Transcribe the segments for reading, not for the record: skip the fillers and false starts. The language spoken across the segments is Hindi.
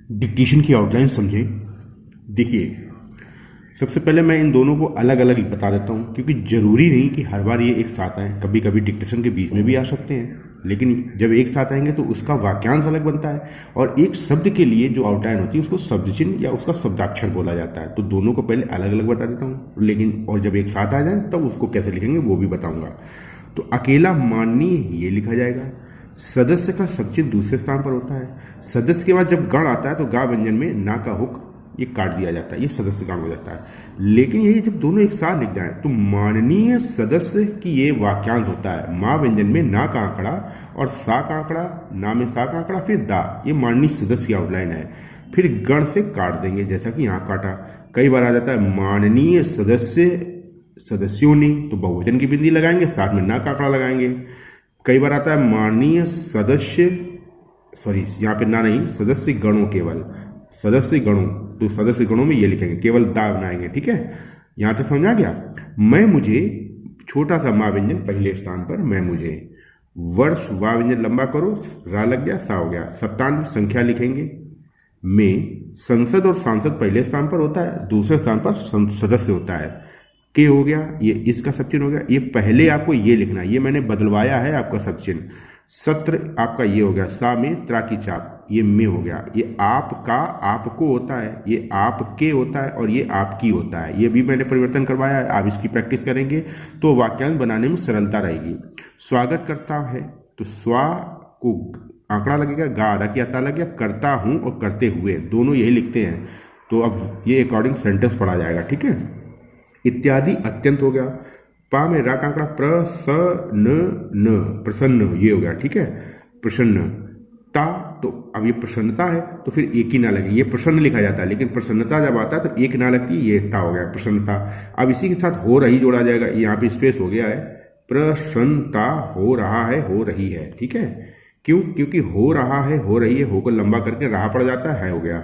डिक्टेशन की आउटलाइन समझे। देखिए, सबसे पहले मैं इन दोनों को अलग अलग बता देता हूँ, क्योंकि ज़रूरी नहीं कि हर बार ये एक साथ आएँ। कभी कभी डिक्टेशन के बीच में भी आ सकते हैं, लेकिन जब एक साथ आएंगे तो उसका वाक्यांश अलग बनता है। और एक शब्द के लिए जो आउटलाइन होती है उसको शब्द चिन्ह या उसका शब्दाक्षर बोला जाता है। तो दोनों को पहले अलग अलग बता देता हूँ, लेकिन और जब एक साथ आ जाए तब उसको कैसे लिखेंगे वो भी बताऊँगा। तो अकेला माननीय ये लिखा जाएगा। सदस्य का सचिन दूसरे स्थान पर होता है। सदस्य के बाद जब गण आता है तो गा व्यंजन में ना का हुक ये काट दिया जाता है, ये सदस्य गण हो जाता है। लेकिन यही जब दोनों एक साथ लिख जाए तो माननीय सदस्य की ये वाक्यांश होता है। माँ व्यंजन में ना का आंकड़ा और सा का आंकड़ा, ना में सा का आंकड़ा, फिर दा, ये माननीय सदस्य की आउटलाइन है। फिर गण से काट देंगे, जैसा कि यहाँ काटा। कई बार आ जाता है माननीय सदस्य सदस्यों ने, तो बहुवचन की बिंदी लगाएंगे, साथ में ना का आंकड़ा लगाएंगे। कई बार आता है माननीय सदस्य, सॉरी यहाँ पे ना नहीं, सदस्य गणों, केवल सदस्य गणों, तो सदस्य गणों में ये लिखेंगे, केवल दा बनाएंगे। ठीक है, यहाँ तक समझ आ गया। मैं मुझे, छोटा सा माँ व्यंजन पहले स्थान पर, मैं मुझे। वर्ष वा व्यंजन लंबा करो, रा लग गया, सा हो गया। सप्तान संख्या लिखेंगे। में संसद और सांसद पहले स्थान पर होता है, दूसरे स्थान पर सदस्य होता है। के हो गया, ये इसका सब चिन्ह हो गया। ये पहले आपको ये लिखना है, ये मैंने बदलवाया है आपका सब चिन्ह। सत्र आपका ये हो गया, सा में त्रा की चाप, ये में हो गया। ये आपका आपको होता है, ये आपके होता है, और ये आपकी होता है। ये भी मैंने परिवर्तन करवाया है। आप इसकी प्रैक्टिस करेंगे तो वाक्यांश बनाने में सरलता रहेगी। स्वागत करता है तो स्वा को आंकड़ा लगेगा, गा आधा की अता लग गया। करता हूँ और करते हुए दोनों यही लिखते हैं, तो अब ये अकॉर्डिंग सेंटेंस पढ़ा जाएगा। ठीक है, इत्यादि अत्यंत हो गया। पा में रा का आंकड़ा, प्रसन्न, प्रसन्न ये हो गया। ठीक है, प्रसन्न। ता, तो अब ये प्रसन्नता है तो फिर एक ही ना लगे, ये प्रसन्न लिखा जाता है, लेकिन प्रसन्नता जब आता है तो एक ना लगती, ये ता हो गया, प्रसन्नता। अब इसी के साथ हो रही जोड़ा जाएगा, यहाँ पे स्पेस हो गया है। प्रसन्नता हो रहा है, हो रही है। ठीक है, क्यों? क्योंकि हो रहा है, हो रही है, हो को लंबा करके रहा पड़ जाता है हो गया।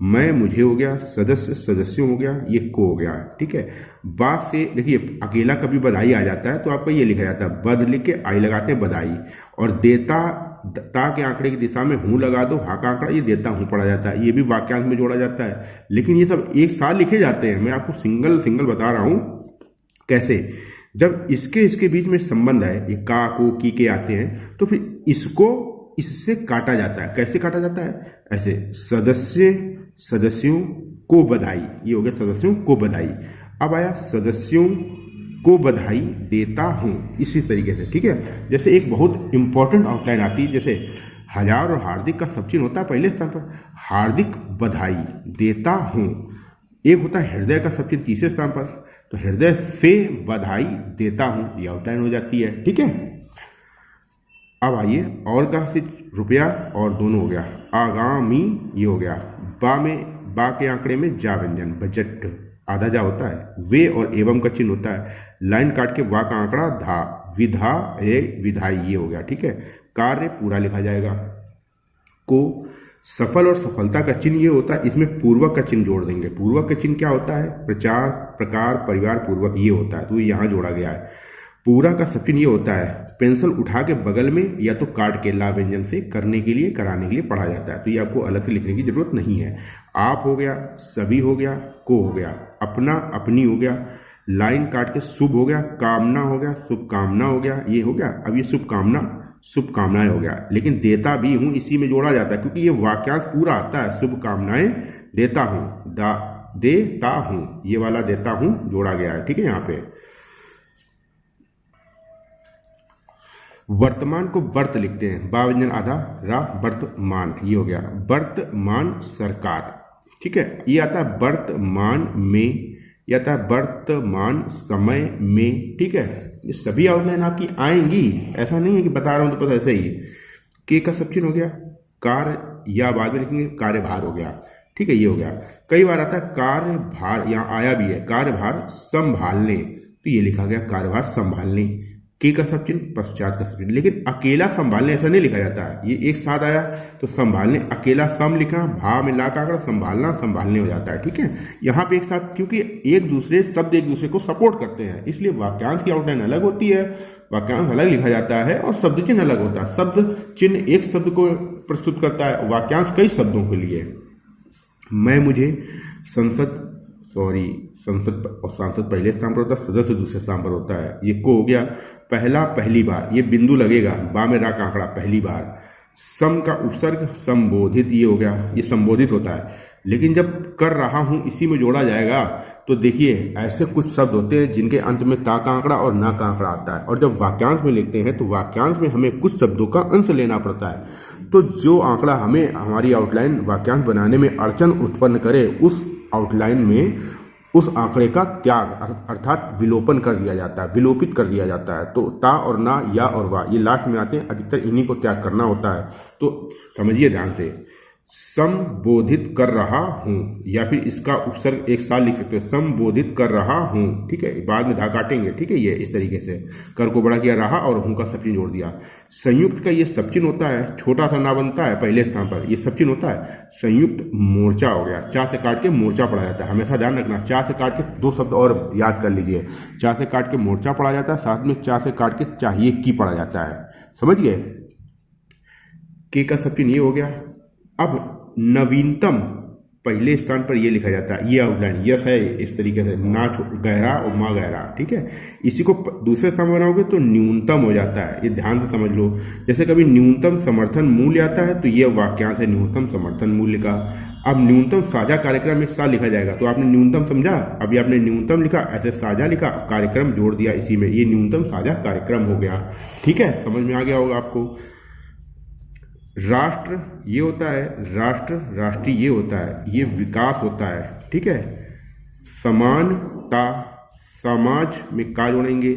मैं मुझे हो गया, सदस्य सदस्यों हो गया, ये को हो गया। ठीक है, बात से देखिए, अकेला कभी बधाई आ जाता है तो आपका ये लिखा जाता है, बद लिख के आई लगाते हैं, बधाई। और देता, ता के आंकड़े की दिशा में हूँ लगा दो, हा का आंकड़ा, ये देता हूँ पढ़ा जाता है, ये भी वाक्यांश में जोड़ा जाता है। लेकिन ये सब एक साथ लिखे जाते हैं, मैं आपको सिंगल सिंगल बता रहा हूँ कैसे। जब इसके बीच में संबंध है, ये का को की के आते हैं, तो फिर इसको इससे काटा जाता है। कैसे काटा जाता है? ऐसे, सदस्य सदस्यों को बधाई, ये हो गया सदस्यों को बधाई। अब आया सदस्यों को बधाई देता हूं, इसी तरीके से। ठीक है, जैसे एक बहुत इंपॉर्टेंट आउटलाइन आती है, जैसे हजार और हार्दिक का सब चिन्ह होता है पहले स्थान पर, हार्दिक बधाई देता हूं। एक होता है हृदय का सब चिन्ह तीसरे स्थान पर, तो हृदय से बधाई देता हूं, ये आउटलाइन हो जाती है। ठीक है, अब आइए, और का से रुपया और दोनों हो गया, आगामी ये हो गया। बा में, बा के आंकड़े में जा व्यंजन, बजट आधा जा होता है। वे और एवं का चिन्ह होता है, लाइन काट के वा का आंकड़ा धा, विधा ए विधाई ये हो गया। ठीक है, कार्य पूरा लिखा जाएगा। को सफल और सफलता का चिन्ह ये होता है, इसमें पूर्वक का चिन्ह जोड़ देंगे। पूर्वक का चिन्ह क्या होता है? प्रचार, प्रकार, परिवार पूर्वक ये होता है, तो ये यहाँ जोड़ा गया है। पूरा का सब चिन्ह ये होता है, पेंसिल उठा के बगल में या तो काट के ला व्यंजन से करने के लिए, कराने के लिए पढ़ा जाता है, तो ये आपको अलग से लिखने की जरूरत नहीं है। आप हो गया, सभी हो गया, को हो गया, अपना अपनी हो गया, लाइन काट के शुभ हो गया, कामना हो गया, शुभकामना हो गया, ये हो गया। अब ये शुभकामना शुभकामनाएं हो गया, लेकिन देता भी हूँ इसी में जोड़ा जाता है, क्योंकि ये वाक्यांश पूरा आता है। शुभकामनाएं देता हूँ, देता हूँ, ये वाला देता हूँ जोड़ा गया है। ठीक है, यहाँ पे वर्तमान को वर्त लिखते हैं, बा व्यंजन आधा, रा, वर्तमान ये हो गया। वर्तमान सरकार, ठीक है, ये आता है वर्तमान में, ये आता है वर्तमान समय में। ठीक है, ये सभी आउटलाइन आपकी आएंगी, ऐसा नहीं है कि बता रहा हूं तो बस ऐसे ही। के का सब चिन्ह हो गया, कार्य या बाद में लिखेंगे, कार्यभार हो गया। ठीक है, ये हो गया। कई बार आता है कार्यभार, यहाँ आया भी है, कार्यभार संभालने, तो ये लिखा गया कार्यभार संभालने। के का सब चिन्ह, पश्चात का सब चिन्ह, लेकिन अकेला संभालने ऐसा नहीं लिखा जाता है, ये एक साथ आया तो संभालने, अकेला सम लिखना, भा में ला का आंकड़ा, संभालना संभालने हो जाता है। ठीक है, यहाँ पे एक साथ, क्योंकि एक दूसरे शब्द एक दूसरे को सपोर्ट करते हैं, इसलिए वाक्यांश की आउटलाइन अलग होती है, वाक्यांश अलग लिखा जाता है और शब्द चिन्ह अलग होता है। शब्द चिन्ह एक शब्द को प्रस्तुत करता है, वाक्यांश कई शब्दों के लिए। मैं मुझे संसद संसद और सांसद पहले स्थान पर होता है, सदस्य दूसरे स्थान पर होता है। ये को हो गया पहला, पहली बार, ये बिंदु लगेगा, बा में रा का आंकड़ा पहली बार। सम का उपसर्ग संबोधित, ये हो गया, ये संबोधित होता है। लेकिन जब कर रहा हूं इसी में जोड़ा जाएगा तो देखिए ऐसे कुछ शब्द होते हैं जिनके अंत में ता का आंकड़ा और ना का आंकड़ा आता है, और जब वाक्यांश में लिखते हैं तो वाक्यांश में हमें कुछ शब्दों का अंश लेना पड़ता है। तो जो आंकड़ा हमें हमारी आउटलाइन वाक्यांश बनाने में अड़चन उत्पन्न करे, उस आउटलाइन में उस आंकड़े का त्याग अर्थात विलोपन कर दिया जाता है, विलोपित कर दिया जाता है। तो ता और ना, या और वा, ये लास्ट में आते हैं, अधिकतर इन्हीं को त्याग करना होता है। तो समझिए ध्यान से, संबोधित कर रहा हूं, या फिर इसका उपसर्ग एक साथ लिख सकते हो, संबोधित कर रहा हूं, ठीक है, बाद में धा काटेंगे, ठीक है। ये इस तरीके से कर को बड़ा किया, रहा और हूं का सब चिन्ह जोड़ दिया। संयुक्त का ये सब चिन्ह होता है, छोटा सा ना बनता है पहले स्थान पर, ये सब चिन्ह होता है। संयुक्त मोर्चा हो गया, चा से काट के मोर्चा पढ़ा जाता है, हमेशा ध्यान रखना। चा से काट के दो शब्द और याद कर लीजिए, चा से काट के मोर्चा पढ़ा जाता है, साथ में चा से काट के चाहिए की पढ़ा जाता है, समझ गए। के का सब चिन्ह ये हो गया। अब नवीनतम पहले स्थान पर ये लिखा जाता है, ये आउटलाइन यस है, इस तरीके से, ना गहरा और माँ गहरा, ठीक है। इसी को दूसरे स्थान पर बनाओगे तो न्यूनतम हो जाता है, ये ध्यान से समझ लो। जैसे कभी न्यूनतम समर्थन मूल्य आता है तो ये वाक्यांश है न्यूनतम समर्थन मूल्य का। अब न्यूनतम साझा कार्यक्रम एक साथ लिखा जाएगा, तो आपने न्यूनतम समझा, अभी आपने न्यूनतम लिखा, ऐसे साझा लिखा, कार्यक्रम जोड़ दिया इसी में, ये न्यूनतम साझा कार्यक्रम हो गया, ठीक है। समझ में आ गया होगा आपको। राष्ट्र ये होता है, राष्ट्र राष्ट्रीय ये होता है, ये विकास होता है, ठीक है। समानता, समाज में का जोड़ेंगे,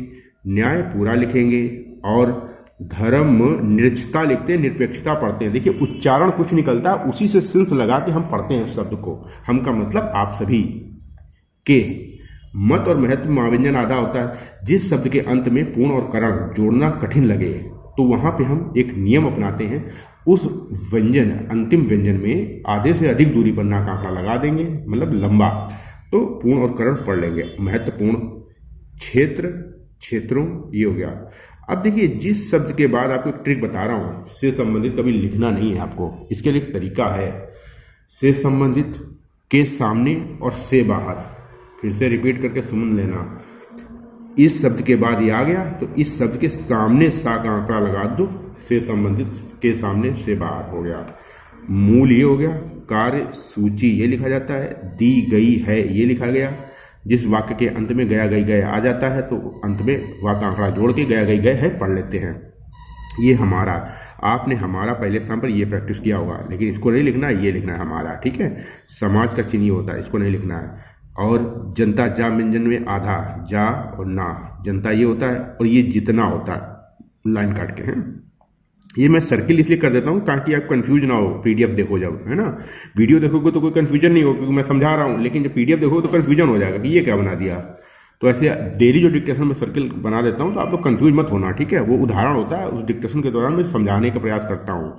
न्याय पूरा लिखेंगे, और धर्म निरक्षता लिखते हैं, निरपेक्षता पढ़ते हैं। देखिए उच्चारण कुछ निकलता है, उसी से सिंस लगा के हम पढ़ते हैं शब्द को। हम का मतलब आप सभी के। मत और महत्व में व्यंजन आधा होता है, जिस शब्द के अंत में पूर्ण और करण जोड़ना कठिन लगे तो वहां पे हम एक नियम अपनाते हैं, उस व्यंजन अंतिम व्यंजन में आधे से अधिक दूरी पर ना का आंकड़ा लगा देंगे, मतलब लंबा, तो पूर्ण और करण पढ़ लेंगे। महत्वपूर्ण, क्षेत्र, क्षेत्रों, ये हो गया। अब देखिए जिस शब्द के बाद आपको एक ट्रिक बता रहा हूं, से संबंधित कभी लिखना नहीं है आपको, इसके लिए एक तरीका है। से संबंधित, के सामने और से बाहर, फिर से रिपीट करके सुन लेना। इस शब्द के बाद ये आ गया तो इस शब्द के सामने सा का आंकड़ा लगा दो, से संबंधित, के सामने से बाहर हो गया। मूल ये हो गया। कार्य सूची ये लिखा जाता है, दी गई है ये लिखा गया। जिस वाक्य के अंत में गया गई गए आ जाता है तो अंत में वाक्य आंकड़ा जोड़ के गया गई गए है पढ़ लेते हैं। ये हमारा, आपने हमारा पहले स्थान पर ये प्रैक्टिस किया होगा, लेकिन इसको नहीं लिखना है, ये लिखना है हमारा, ठीक है। समाज का चिन्ह होता है, इसको नहीं लिखना है। और जनता, जा व्यंजन में आधा, जा और ना, जनता ये होता है, और ये जितना होता है, लाइन काट के हैं। ये मैं सर्किल इसलिए कर देता हूँ ताकि आप कंफ्यूज ना हो, पीडीएफ देखो जब, है ना। वीडियो देखोगे तो कोई कंफ्यूजन नहीं हो, क्योंकि मैं समझा रहा हूँ, लेकिन जब पीडीएफ देखोगे तो कंफ्यूजन हो जाएगा कि ये क्या बना दिया। तो ऐसे डेली जो डिक्टेशन में सर्किल बना देता हूँ तो आप लोग कंफ्यूज मत होना, ठीक है। वो उदाहरण होता है, उस डिक्टेशन के दौरान मैं समझाने का प्रयास करता हूँ।